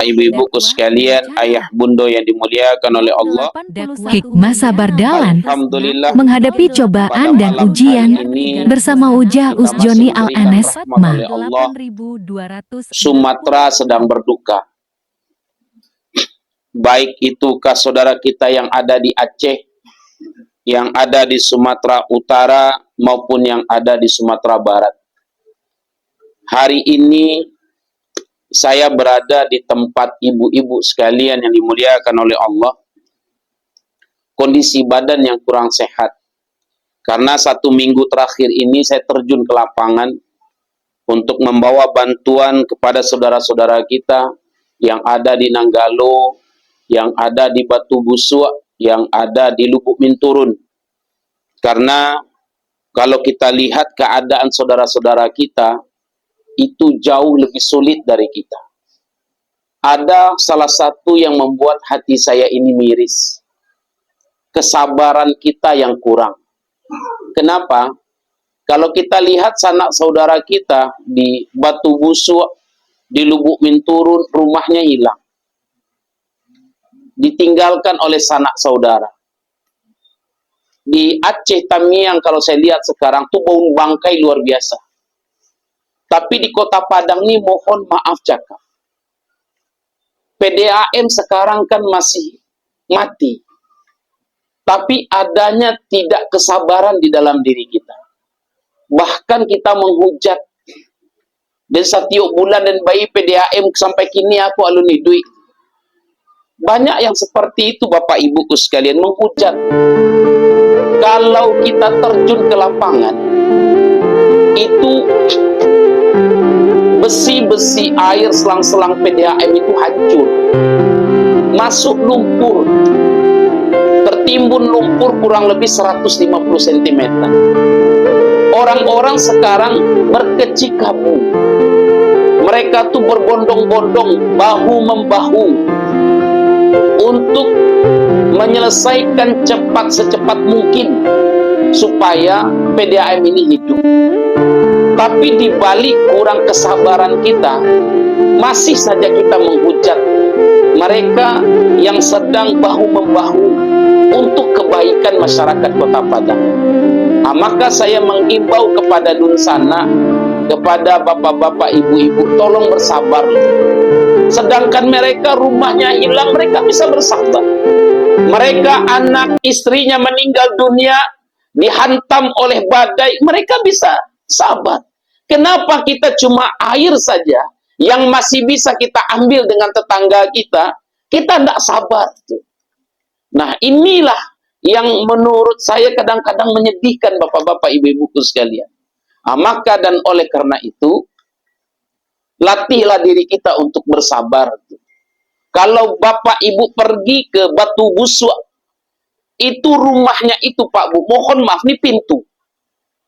Ibu-ibuku sekalian, ayah bunda yang dimuliakan oleh Allah. Hikmah sabar dalan Alhamdulillah, menghadapi cobaan dan ujian bersama Ujah Usjoni Al-Anes Ma. oleh Allah, Sumatera sedang berduka. Baik itukah saudara kita yang ada di Aceh, yang ada di Sumatera Utara, maupun yang ada di Sumatera Barat. Hari ini saya berada di tempat ibu-ibu sekalian yang dimuliakan oleh Allah. Kondisi badan yang kurang sehat. Karena 1 minggu terakhir ini saya terjun ke lapangan untuk membawa bantuan kepada saudara-saudara kita yang ada di Nanggalo, yang ada di Batu Busuk, yang ada di Lubuk Minturun. Karena kalau kita lihat keadaan saudara-saudara kita, itu jauh lebih sulit dari kita. Ada salah satu yang membuat hati saya ini miris. Kesabaran kita yang kurang. Kenapa? Kalau kita lihat sanak saudara kita di Batu Busuk, di Lubuk Minturun, rumahnya hilang. Ditinggalkan oleh sanak saudara. Di Aceh Tamiang kalau saya lihat sekarang tuh bau bangkai luar biasa. Tapi di Kota Padang ini mohon maaf cakap. PDAM sekarang kan masih mati. Tapi adanya tidak kesabaran di dalam diri kita. Bahkan kita menghujat. Dan setiap bulan dan bayi PDAM sampai kini aku aluni duit. Banyak yang seperti itu Bapak Ibuku sekalian, menghujat. Kalau kita terjun ke lapangan, itu besi-besi air selang-selang PDAM itu hancur. Masuk lumpur. Tertimbun lumpur kurang lebih 150 cm. Orang-orang sekarang berkecikabu. Mereka tuh berbondong-bondong, bahu-membahu untuk menyelesaikan secepat mungkin supaya PDAM ini hidup. Tapi di balik kurang kesabaran kita, masih saja kita menghujat mereka yang sedang bahu-membahu untuk kebaikan masyarakat Kota Padang. Nah, maka saya menghimbau kepada Dunsana, kepada bapak-bapak, ibu-ibu, tolong bersabar. Sedangkan mereka rumahnya hilang, mereka bisa bersabar. Mereka anak istrinya meninggal dunia, dihantam oleh badai, mereka bisa sabar. Kenapa kita cuma air saja yang masih bisa kita ambil dengan tetangga kita tidak sabar. Nah, inilah yang menurut saya kadang-kadang menyedihkan bapak-bapak, ibu-ibuku sekalian. Nah, maka dan oleh karena itu, latihlah diri kita untuk bersabar. Kalau bapak ibu pergi ke Batu Busuk, itu rumahnya itu Pak Bu, mohon maaf, ini pintu.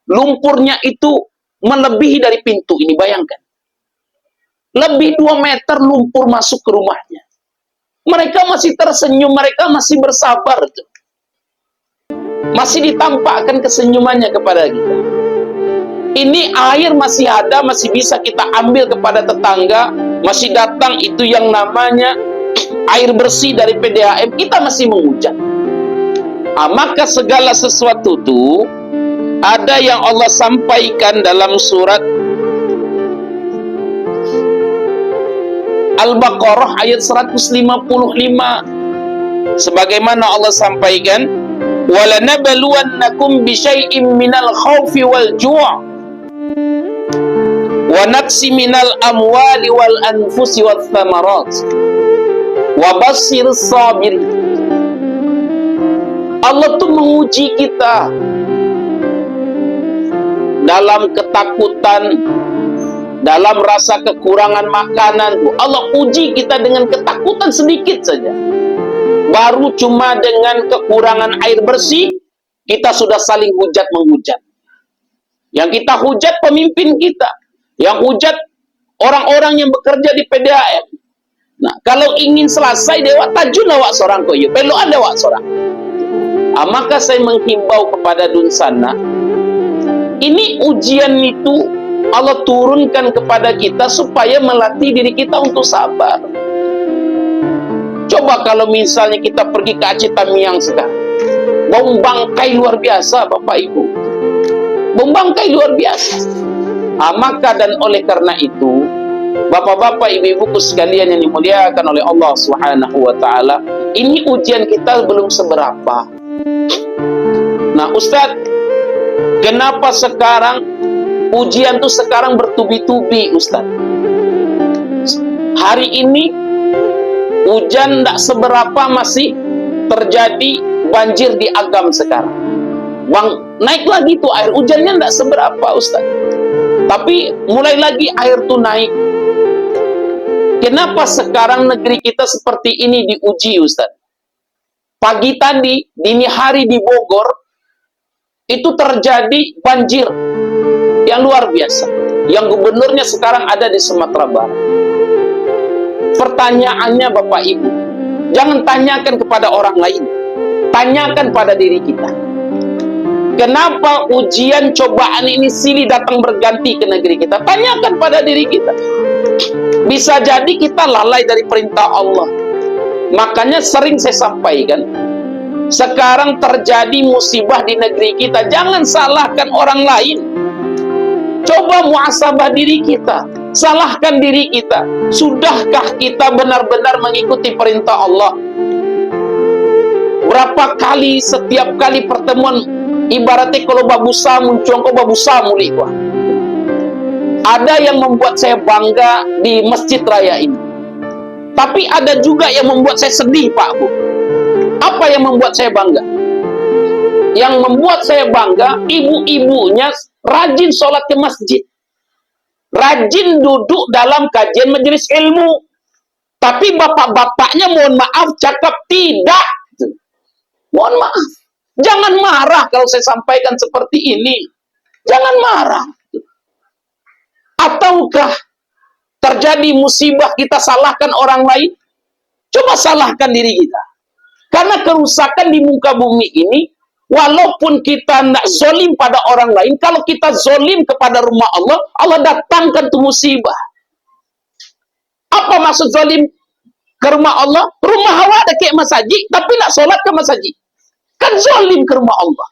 Lumpurnya itu melebihi dari pintu ini, bayangkan. Lebih 2 meter lumpur masuk ke rumahnya. Mereka masih tersenyum, mereka masih bersabar. Masih ditampakkan kesenyumannya kepada kita. Ini air masih ada, masih bisa kita ambil kepada tetangga, masih datang itu yang namanya air bersih dari PDAM, kita masih menghujat. Nah, maka segala sesuatu itu ada yang Allah sampaikan dalam surat Al-Baqarah ayat 155. Sebagaimana Allah sampaikan, وَلَنَبَلُوَنَّكُمْ بِشَيْءٍ مِّنَ الْخَوْفِ وَالْجُوعِ وَنَقْصٍ مِّنَ الْأَمْوَالِ وَالْأَنفُسِ وَالثَّمَرَاتِ وَبَشِّرِ الصَّابِرِينَ. Allah tuh menguji kita dalam ketakutan, dalam rasa kekurangan makanan. Allah uji kita dengan ketakutan sedikit saja. Baru cuma dengan kekurangan air bersih, kita sudah saling hujat-menghujat. Yang kita hujat pemimpin kita, yang hujat orang-orang yang bekerja di PDAM. Nah, kalau ingin selesai, dewa tajun awak seorang koyo, perlu ada awak seorang. Ah, maka saya menghimbau kepada Dunsana, ini ujian itu Allah turunkan kepada kita supaya melatih diri kita untuk sabar. Coba kalau misalnya kita pergi ke Aceh Tamiang sekarang, bau bangkai luar biasa Bapak Ibu, bau bangkai luar biasa. Maka dan oleh karena itu, Bapak-bapak, ibu-ibuku sekalian yang dimuliakan oleh Allah Subhanahu wa taala, ini ujian kita belum seberapa. Nah, Ustadz, kenapa sekarang ujian tuh sekarang bertubi-tubi, Ustadz? Hari ini hujan tidak seberapa masih terjadi banjir di Agam sekarang. Naik lagi tuh air hujannya tidak seberapa, Ustadz. Tapi mulai lagi air tuh naik. Kenapa sekarang negeri kita seperti ini diuji, Ustadz? Pagi tadi, dini hari di Bogor, itu terjadi banjir yang luar biasa. Yang gubernurnya sekarang ada di Sumatera Barat. Pertanyaannya Bapak Ibu, jangan tanyakan kepada orang lain, tanyakan pada diri kita. Kenapa ujian cobaan ini silih datang berganti ke negeri kita? Tanyakan pada diri kita. Bisa jadi kita lalai dari perintah Allah. Makanya sering saya sampaikan, sekarang terjadi musibah di negeri kita, jangan salahkan orang lain. Coba muhasabah diri kita, salahkan diri kita. Sudahkah kita benar-benar mengikuti perintah Allah? Berapa kali, setiap kali pertemuan, ibaratnya kalau babusa muncul, kau babusa muli gua. Ada yang membuat saya bangga di masjid raya ini. Tapi ada juga yang membuat saya sedih, Pak Bu. Apa yang membuat saya bangga? Yang membuat saya bangga, ibu-ibunya rajin sholat ke masjid. Rajin duduk dalam kajian majelis ilmu. Tapi bapak-bapaknya mohon maaf cakap tidak. Mohon maaf. Jangan marah kalau saya sampaikan seperti ini. Jangan marah. Ataukah terjadi musibah kita salahkan orang lain? Coba salahkan diri kita. Karena kerusakan di muka bumi ini, walaupun kita tidak zolim pada orang lain, kalau kita zolim kepada rumah Allah, Allah datangkan tuh musibah. Apa maksud zolim ke rumah Allah? Rumah Allah ada kayak masjid, tapi tidak sholat ke masjid. Kan zolim ke rumah Allah.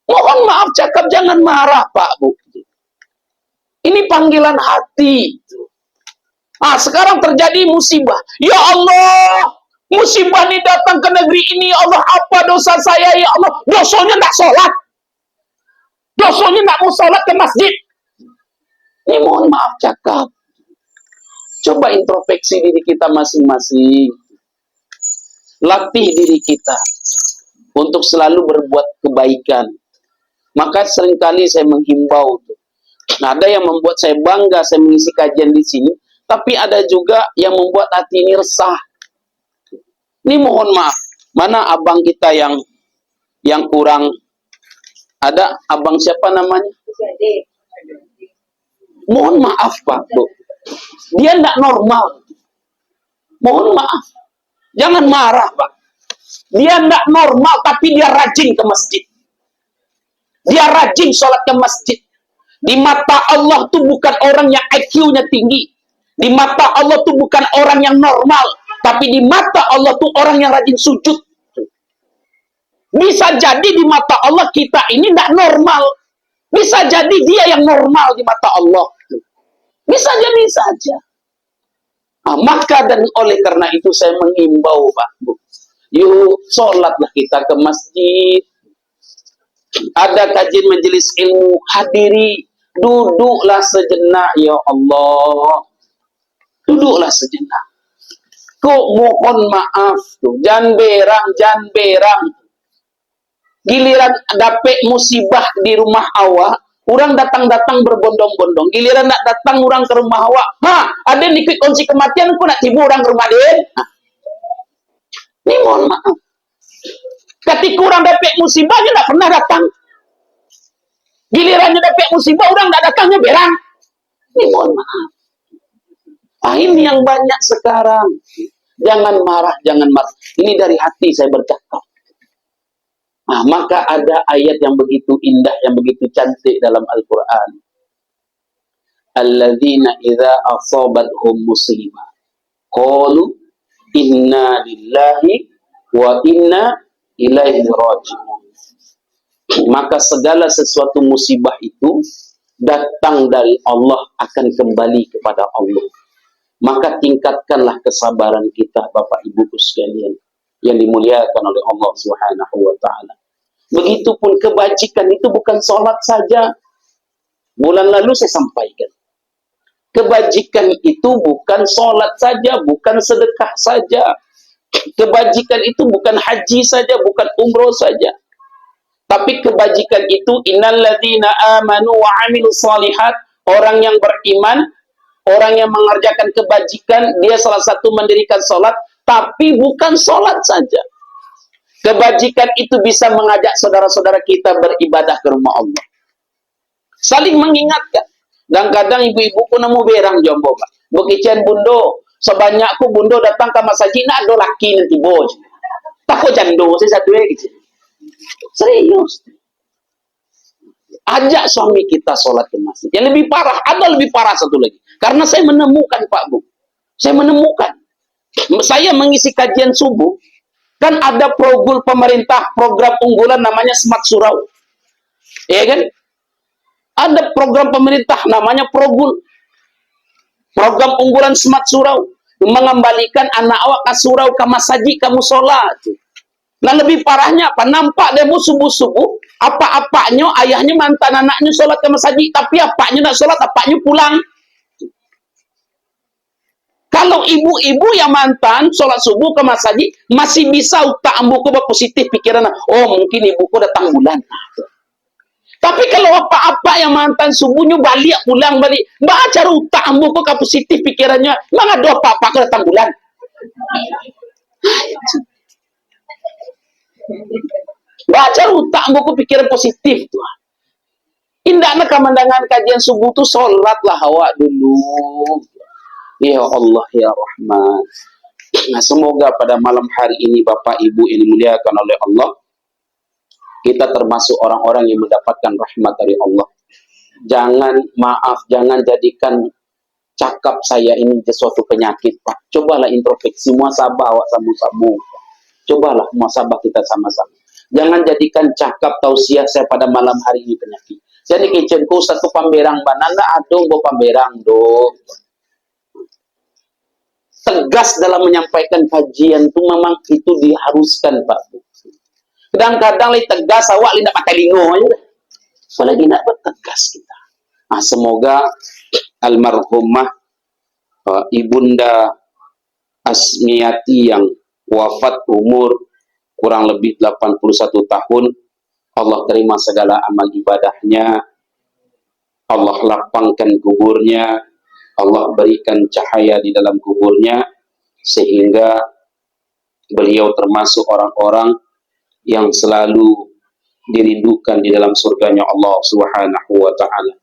Mohon maaf cakap, jangan marah Pak Bu. Ini panggilan hati. Sekarang terjadi musibah. Ya Allah, musibah ini datang ke negeri ini. Ya Allah, apa dosa saya? Ya Allah, dosanya tidak sholat. Dosanya tidak mau sholat ke masjid. Ini mohon maaf cakap. Coba introspeksi diri kita masing-masing. Latih diri kita untuk selalu berbuat kebaikan. Maka seringkali saya menghimbau. Nah, ada yang membuat saya bangga saya mengisi kajian di sini, tapi ada juga yang membuat hati ini resah. Ini mohon maaf, mana abang kita yang kurang? Ada abang siapa namanya? Mohon maaf Pak Bu, dia tidak normal. Mohon maaf, jangan marah Pak. Dia tidak normal, tapi dia rajin ke masjid. Dia rajin sholat ke masjid. Di mata Allah tuh bukan orang yang IQ-nya tinggi. Di mata Allah tuh bukan orang yang normal. Tapi di mata Allah tuh orang yang rajin sujud. Bisa jadi di mata Allah kita ini tidak normal. Bisa jadi dia yang normal di mata Allah. Bisa jadi saja. Maka dan oleh karena itu saya mengimbau Pak Bu. Yuk sholatlah kita ke masjid. Ada kajian majelis ilmu, hadiri. Duduklah sejenak ya Allah. Duduklah sejenak. Kok mohon maaf tuh, jangan berang. Giliran dapet musibah di rumah awak, orang datang berbondong-bondong. Giliran nak datang orang ke rumah awak, ada yang ikut kunci kematian, aku nak tiba orang ke rumah dia. Ini mohon maaf. Ketika orang dapet musibah, dia tak pernah datang. Gilirannya dapat musibah, orang tidak datangnya berang. Ini mohon maaf. Ini yang banyak sekarang. Jangan marah. Ini dari hati saya bercakap. Maka ada ayat yang begitu indah, yang begitu cantik dalam Al-Quran. alladzina idza asabathum musibah qalu inna lillahi wa inna ilaihi raji'un. Maka segala sesuatu musibah itu datang dari Allah, akan kembali kepada Allah. Maka tingkatkanlah kesabaran kita, Bapak Ibu sekalian yang dimuliakan oleh Allah Subhanahu wa taala. Begitupun kebajikan itu bukan sholat saja. Bulan lalu saya sampaikan. Kebajikan itu bukan sholat saja, bukan sedekah saja. Kebajikan itu bukan haji saja, bukan umroh saja. Tapi kebajikan itu innalladzina amanu wa amilus shalihat, orang yang beriman, orang yang mengerjakan kebajikan, dia salah satu mendirikan sholat, tapi bukan sholat saja. Kebajikan itu bisa mengajak saudara-saudara kita beribadah ke rumah Allah. Saling mengingatkan. Dan kadang ibu-ibu pun nemu berang jombo, Pak. Bekician bundo, sebanyakku bundo datang ke masjid, nak ada laki nanti bos. Takut jando, saya satu gitu. Serius. Ajak suami kita sholat ke masjid. Yang lebih parah, ada lebih parah satu lagi. Karena saya menemukan, Pak Bu. Saya menemukan. Saya mengisi kajian subuh. Kan ada pemerintah, program unggulan namanya Smart Surau. Iya kan? Ada program pemerintah namanya Progul. Program unggulan Smart Surau. Mengembalikan anak awak ke surau, ke masjid, kamu sholat. Nah lebih parahnya apa? Nampak demo subuh-subuh, apa-apanya, ayahnya mantan anaknya sholat ke masjid, tapi apaknya nak sholat, apaknya pulang. Kalau ibu-ibu yang mantan sholat subuh ke masjid, masih bisa utak ambuku positif pikiran, oh mungkin ibuku datang bulan. Tapi kalau apa-apa yang mantan subuhnya balik pulang balik, baca utak ambuku positif pikirannya, mana ada apa-apa ke datang bulan. Baca utak ambuku pikiran positif tuh. Indahnya kemandangan kajian subuh tuh sholatlah awak dulu. Ya Allah ya Rahman. Nah, semoga pada malam hari ini Bapak Ibu yang dimuliakan oleh Allah, kita termasuk orang-orang yang mendapatkan rahmat dari Allah. Jangan jadikan cakap saya ini sesuatu penyakit, Pak. Cobalah introspeksi, muhasabah awak samu-samu. Cobalah muhasabah kita sama-sama. Jangan jadikan cakap tausiah saya pada malam hari ini penyakit. Jadi kicenku satu pamberang banana adong bo pamberang do. Tegas dalam menyampaikan kajian itu memang itu diharuskan, Pak. Kadang-kadang li tegas awak li nak pakai lingo aja. Apalagi nak tegas kita. Nah, semoga almarhumah Ibunda Asmiati yang wafat umur kurang lebih 81 tahun, Allah terima segala amal ibadahnya, Allah lapangkan kuburnya, Allah berikan cahaya di dalam kuburnya, sehingga beliau termasuk orang-orang yang selalu dirindukan di dalam surganya Allah Subhanahu wa ta'ala.